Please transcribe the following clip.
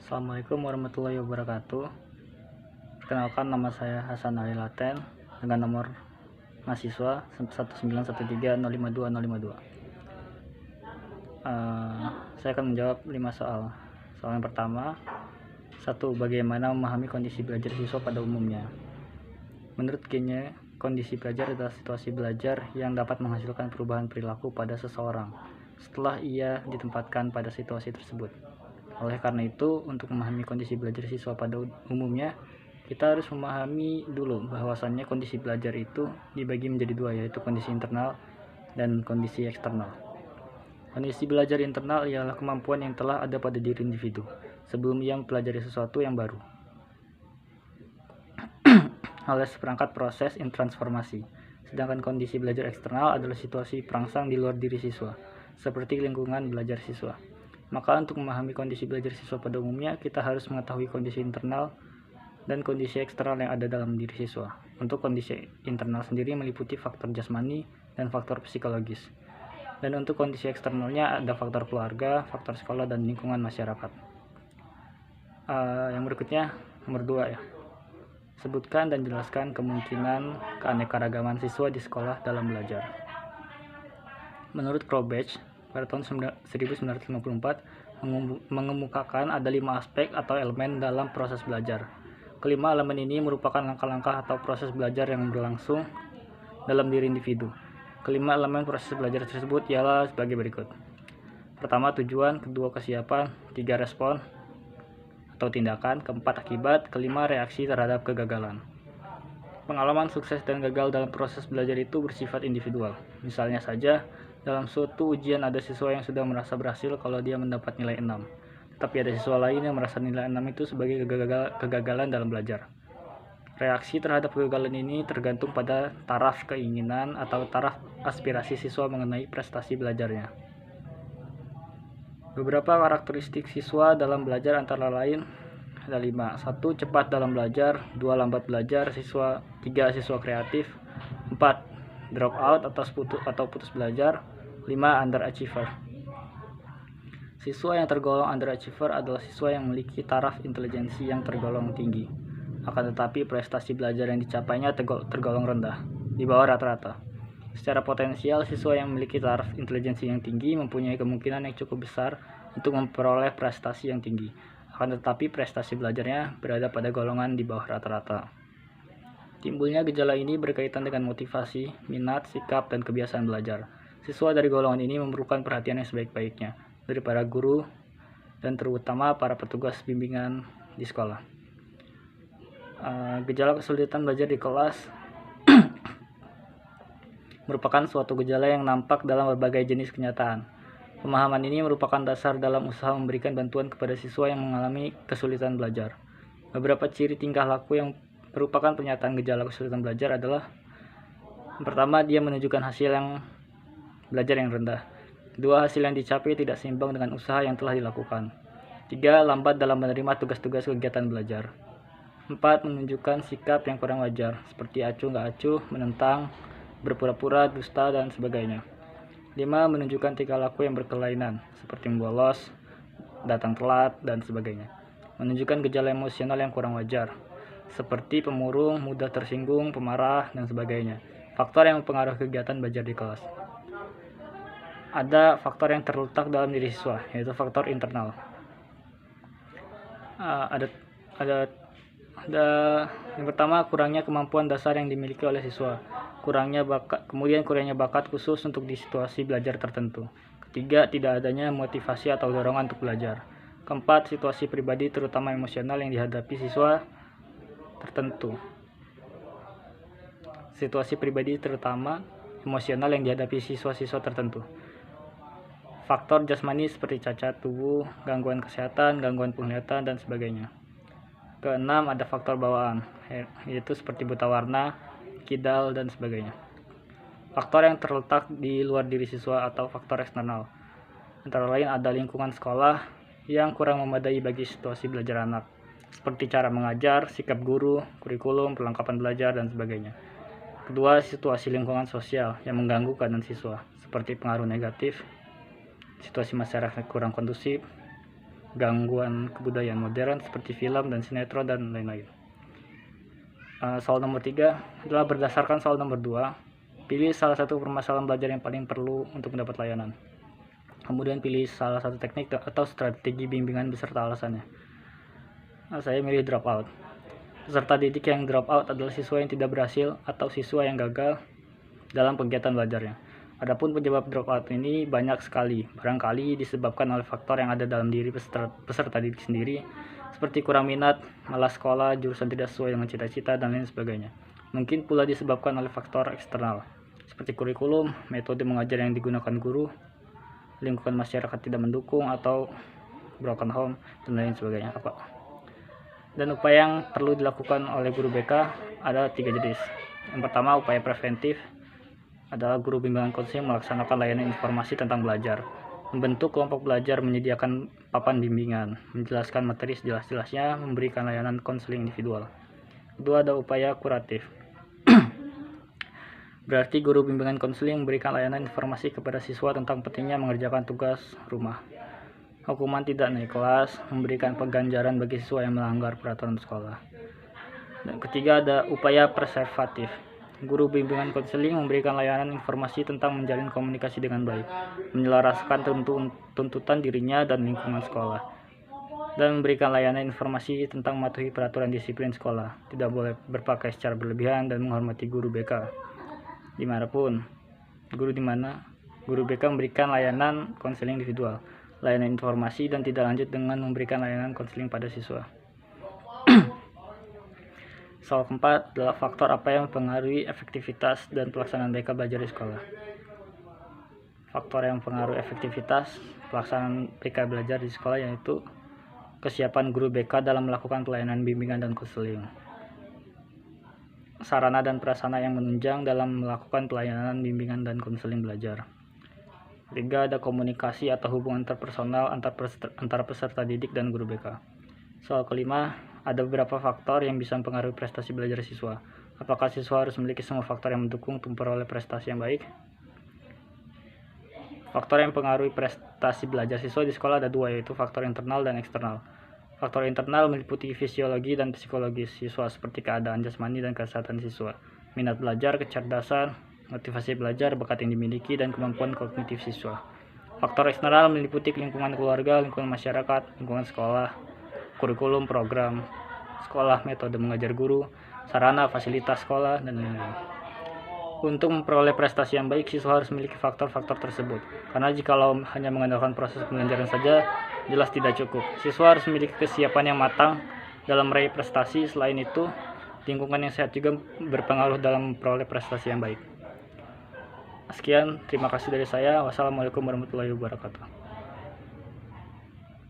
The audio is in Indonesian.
Assalamualaikum warahmatullahi wabarakatuh. Perkenalkan, nama saya Hasan Ali Laten dengan nomor mahasiswa 19130520552. Saya akan menjawab 5 soal. Soal yang pertama, 1. Bagaimana memahami kondisi belajar siswa pada umumnya? Menurut Kenya, kondisi belajar adalah situasi belajar yang dapat menghasilkan perubahan perilaku pada seseorang setelah ia ditempatkan pada situasi tersebut. Oleh karena itu, untuk memahami kondisi belajar siswa pada umumnya, kita harus memahami dulu bahwasannya kondisi belajar itu dibagi menjadi dua, yaitu kondisi internal dan kondisi eksternal. Kondisi belajar internal ialah kemampuan yang telah ada pada diri individu sebelum ia mempelajari sesuatu yang baru alias perangkat proses transformasi. Sedangkan kondisi belajar eksternal adalah situasi perangsang di luar diri siswa, seperti lingkungan belajar siswa. Maka untuk memahami kondisi belajar siswa pada umumnya, kita harus mengetahui kondisi internal dan kondisi eksternal yang ada dalam diri siswa. Untuk kondisi internal sendiri meliputi faktor jasmani dan faktor psikologis. Dan untuk kondisi eksternalnya ada faktor keluarga, faktor sekolah, dan lingkungan masyarakat. Yang berikutnya, nomor 2 ya. Sebutkan dan jelaskan kemungkinan keanekaragaman siswa di sekolah dalam belajar. Menurut Krobach, pada tahun 1954 mengemukakan ada 5 aspek atau elemen dalam proses belajar. Kelima elemen ini merupakan langkah-langkah atau proses belajar yang berlangsung dalam diri individu. Kelima elemen proses belajar tersebut ialah sebagai berikut. Pertama, tujuan. Kedua, kesiapan. 3, respon atau tindakan. Keempat, akibat. Kelima, reaksi terhadap kegagalan. Pengalaman sukses dan gagal dalam proses belajar itu bersifat individual. Misalnya saja, dalam suatu ujian ada siswa yang sudah merasa berhasil kalau dia mendapat nilai 6. Tetapi ada siswa lain yang merasa nilai 6 itu sebagai kegagalan dalam belajar. Reaksi terhadap kegagalan ini tergantung pada taraf keinginan atau taraf aspirasi siswa mengenai prestasi belajarnya. Beberapa karakteristik siswa dalam belajar antara lain ada 5. 1. Cepat dalam belajar. 2. Lambat belajar. 3. Siswa kreatif. 4. Drop out atau putus belajar. 5. Underachiever. Siswa yang tergolong underachiever adalah siswa yang memiliki taraf intelijensi yang tergolong tinggi, akan tetapi prestasi belajar yang dicapainya tergolong rendah, di bawah rata-rata. Secara potensial, siswa yang memiliki taraf intelijensi yang tinggi mempunyai kemungkinan yang cukup besar untuk memperoleh prestasi yang tinggi, akan tetapi prestasi belajarnya berada pada golongan di bawah rata-rata. Timbulnya gejala ini berkaitan dengan motivasi, minat, sikap, dan kebiasaan belajar. Siswa dari golongan ini memerlukan perhatian yang sebaik-baiknya dari para guru dan terutama para petugas bimbingan di sekolah. Gejala kesulitan belajar di kelas merupakan suatu gejala yang nampak dalam berbagai jenis kenyataan. Pemahaman ini merupakan dasar dalam usaha memberikan bantuan kepada siswa yang mengalami kesulitan belajar. Beberapa ciri tingkah laku yang merupakan pernyataan gejala kesulitan belajar adalah: pertama, dia menunjukkan hasil yang belajar yang rendah. 2. Hasil yang dicapai tidak seimbang dengan usaha yang telah dilakukan. 3. Lambat dalam menerima tugas-tugas kegiatan belajar. 4. Menunjukkan sikap yang kurang wajar, seperti acuh nggak acuh, menentang, berpura-pura, dusta, dan sebagainya. 5. Menunjukkan tingkah laku yang berkelainan, seperti membolos, datang telat, dan sebagainya. Menunjukkan gejala emosional yang kurang wajar, seperti pemurung, mudah tersinggung, pemarah, dan sebagainya. Faktor yang mempengaruhi kegiatan belajar di kelas. Ada faktor yang terletak dalam diri siswa, yaitu faktor internal. Yang pertama, kurangnya kemampuan dasar yang dimiliki oleh siswa. Kemudian kurangnya bakat khusus untuk di situasi belajar tertentu. Ketiga, tidak adanya motivasi atau dorongan untuk belajar. Keempat, situasi pribadi terutama emosional yang dihadapi siswa tertentu. Situasi pribadi terutama emosional yang dihadapi siswa-siswa tertentu. Faktor jasmani seperti cacat tubuh, gangguan kesehatan, gangguan penglihatan, dan sebagainya. Keenam, ada faktor bawaan, yaitu seperti buta warna, kidal, dan sebagainya. Faktor yang terletak di luar diri siswa atau faktor eksternal, antara lain ada lingkungan sekolah yang kurang memadai bagi situasi belajar anak, seperti cara mengajar, sikap guru, kurikulum, perlengkapan belajar, dan sebagainya. Kedua, situasi lingkungan sosial yang mengganggu keadaan siswa, seperti pengaruh negatif, situasi masyarakat kurang kondusif, gangguan kebudayaan modern seperti film dan sinetron dan lain-lain. Soal nomor 3 adalah berdasarkan soal nomor 2, pilih salah satu permasalahan belajar yang paling perlu untuk mendapat layanan. Kemudian pilih salah satu teknik atau strategi bimbingan beserta alasannya. Saya milih dropout. Peserta didik yang dropout adalah siswa yang tidak berhasil atau siswa yang gagal dalam kegiatan belajarnya. Adapun penyebab dropout ini banyak sekali, barangkali disebabkan oleh faktor yang ada dalam diri peserta didik sendiri, seperti kurang minat, malas sekolah, jurusan tidak sesuai dengan cita-cita, dan lain sebagainya. Mungkin pula disebabkan oleh faktor eksternal, seperti kurikulum, metode mengajar yang digunakan guru, lingkungan masyarakat tidak mendukung, atau broken home, dan lain sebagainya. Dan upaya yang perlu dilakukan oleh guru BK ada 3 jenis. Yang pertama, upaya preventif adalah guru bimbingan konseling melaksanakan layanan informasi tentang belajar, membentuk kelompok belajar, menyediakan papan bimbingan, menjelaskan materi sejelas-jelasnya, memberikan layanan konseling individual. Kedua, ada upaya kuratif. Berarti guru bimbingan konseling memberikan layanan informasi kepada siswa tentang pentingnya mengerjakan tugas rumah, hukuman tidak naik kelas, memberikan pengganjaran bagi siswa yang melanggar peraturan sekolah. Dan ketiga, ada upaya preservatif. Guru bimbingan konseling memberikan layanan informasi tentang menjalin komunikasi dengan baik, menyelaraskan tuntutan dirinya dan lingkungan sekolah, dan memberikan layanan informasi tentang mematuhi peraturan disiplin sekolah, tidak boleh berpakai secara berlebihan, dan menghormati guru BK dimanapun. Guru BK memberikan layanan konseling individual, layanan informasi, dan tidak lanjut dengan memberikan layanan konseling pada siswa. Soal keempat adalah faktor apa yang mempengaruhi efektivitas dan pelaksanaan BK belajar di sekolah. Faktor yang mempengaruhi efektivitas pelaksanaan BK belajar di sekolah yaitu kesiapan guru BK dalam melakukan pelayanan bimbingan dan konseling, sarana dan prasarana yang menunjang dalam melakukan pelayanan bimbingan dan konseling belajar. Ketiga, ada komunikasi atau hubungan interpersonal antara peserta didik dan guru BK. Soal kelima, ada beberapa faktor yang bisa mempengaruhi prestasi belajar siswa. Apakah siswa harus memiliki semua faktor yang mendukung untuk memperoleh prestasi yang baik? Faktor yang mempengaruhi prestasi belajar siswa di sekolah ada 2, yaitu faktor internal dan eksternal. Faktor internal meliputi fisiologi dan psikologis siswa, seperti keadaan jasmani dan kesehatan siswa, minat belajar, kecerdasan, motivasi belajar, bakat yang dimiliki, dan kemampuan kognitif siswa. Faktor eksternal meliputi lingkungan keluarga, lingkungan masyarakat, lingkungan sekolah, kurikulum, program sekolah, metode mengajar guru, sarana, fasilitas sekolah, dan lain-lain. Untuk memperoleh prestasi yang baik, siswa harus memiliki faktor-faktor tersebut. Karena jikalau hanya mengandalkan proses pembelajaran saja, jelas tidak cukup. Siswa harus memiliki kesiapan yang matang dalam meraih prestasi. Selain itu, lingkungan yang sehat juga berpengaruh dalam memperoleh prestasi yang baik. Sekian, terima kasih dari saya. Wassalamualaikum warahmatullahi wabarakatuh.